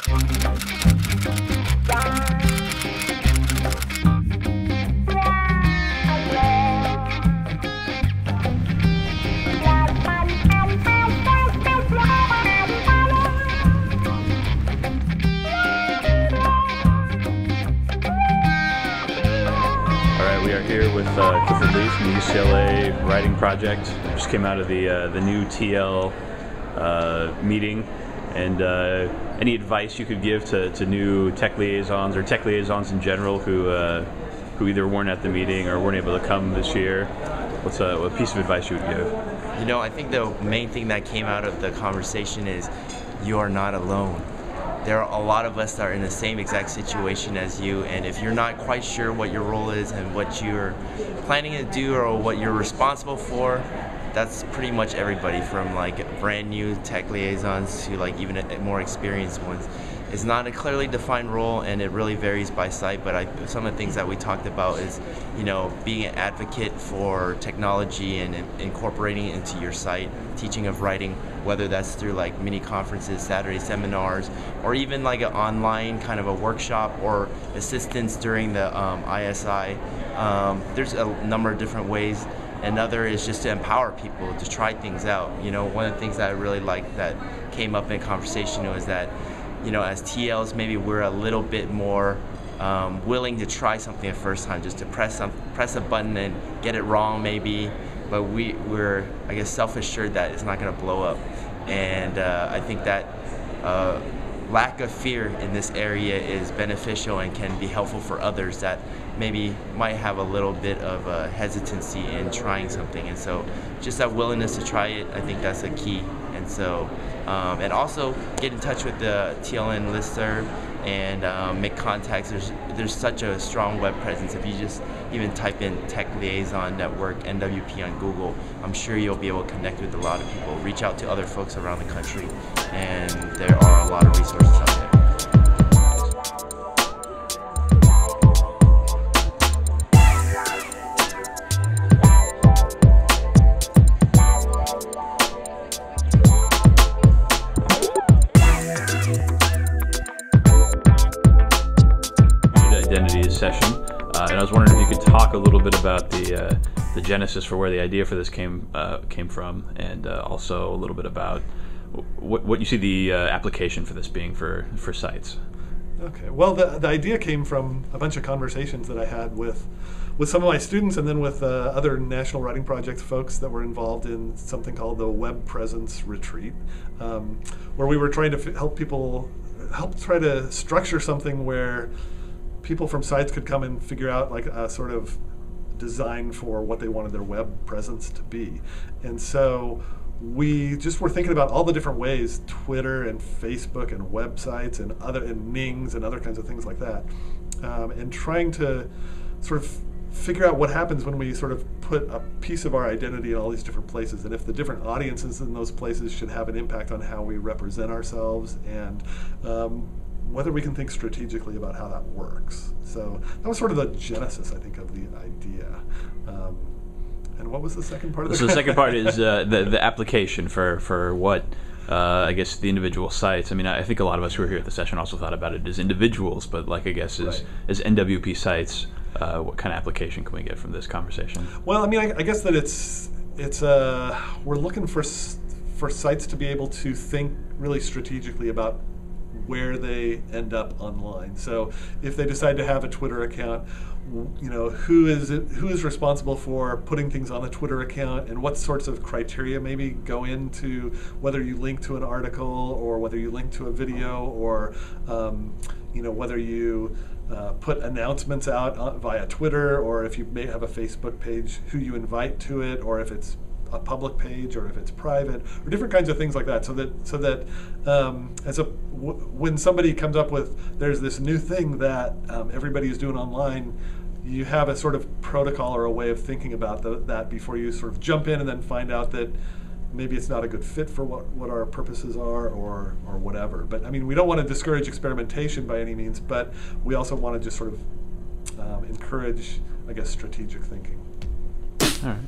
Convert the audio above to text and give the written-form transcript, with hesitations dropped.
We are here with Cliff Lee from the UCLA Writing Project. Just came out of the new TL meeting, and any advice you could give to new tech liaisons or tech liaisons in general who either weren't at the meeting or weren't able to come this year? What's a piece of advice you would give? You know, I think the main thing that came out of the conversation is you are not alone. There are a lot of us that are in the same exact situation as you, and if you're not quite sure what your role is and what you're planning to do or what you're responsible for, that's pretty much everybody from like brand new tech liaisons to like even more experienced ones. It's not a clearly defined role, and it really varies by site, but some of the things that we talked about is, you know, being an advocate for technology and incorporating it into your site, teaching of writing, whether that's through like mini conferences, Saturday seminars, or even like an online kind of a workshop or assistance during the ISI. There's a number of different ways. Another is just to empower people to try things out. You know, one of the things that I really liked that came up in conversation was that, you know, as TLs, maybe we're a little bit more willing to try something the first time, just to press a button and get it wrong maybe, but we're I guess self-assured that it's not going to blow up. And I think that lack of fear in this area is beneficial and can be helpful for others that maybe might have a little bit of a hesitancy in trying something. And so just that willingness to try it, I think that's a key. And so and also get in touch with the TLN listserv and make contacts. There's such a strong web presence. If you just even type in Tech Liaison Network, NWP on Google, I'm sure you'll be able to connect with a lot of people, reach out to other folks around the country, and there are a lot of resources out there. Identity session, and I was wondering if you could talk a little bit about the genesis for where the idea for this came from, and also a little bit about what you see the application for this being for sites. Okay, well, the idea came from a bunch of conversations that I had with some of my students, and then with other National Writing Project folks that were involved in something called the Web Presence Retreat, where we were trying to help try to structure something where people from sites could come and figure out like a sort of design for what they wanted their web presence to be. And so we just were thinking about all the different ways, Twitter and Facebook and websites and Nings and other kinds of things like that, and trying to sort of figure out what happens when we sort of put a piece of our identity in all these different places, and if the different audiences in those places should have an impact on how we represent ourselves, and whether we can think strategically about how that works. So that was sort of the genesis, I think, of the idea. And what was the second part of So the second part is the application for what, I guess, the individual sites. I mean, I think a lot of us who were here at the session also thought about it as individuals, but like, I guess, as NWP sites, what kind of application can we get from this conversation? Well, I mean, I guess that we're looking for sites to be able to think really strategically about where they end up online. So if they decide to have a Twitter account, you know, who is responsible for putting things on a Twitter account, and what sorts of criteria maybe go into whether you link to an article or whether you link to a video, or you know, whether you put announcements out via Twitter, or if you may have a Facebook page, who you invite to it, or if it's a public page or if it's private, or different kinds of things like that, so that when somebody comes up with, there's this new thing that everybody is doing online, you have a sort of protocol or a way of thinking about that before you sort of jump in and then find out that maybe it's not a good fit for what our purposes are, or whatever. But I mean, we don't want to discourage experimentation by any means, but we also want to just sort of encourage, I guess, strategic thinking. All right.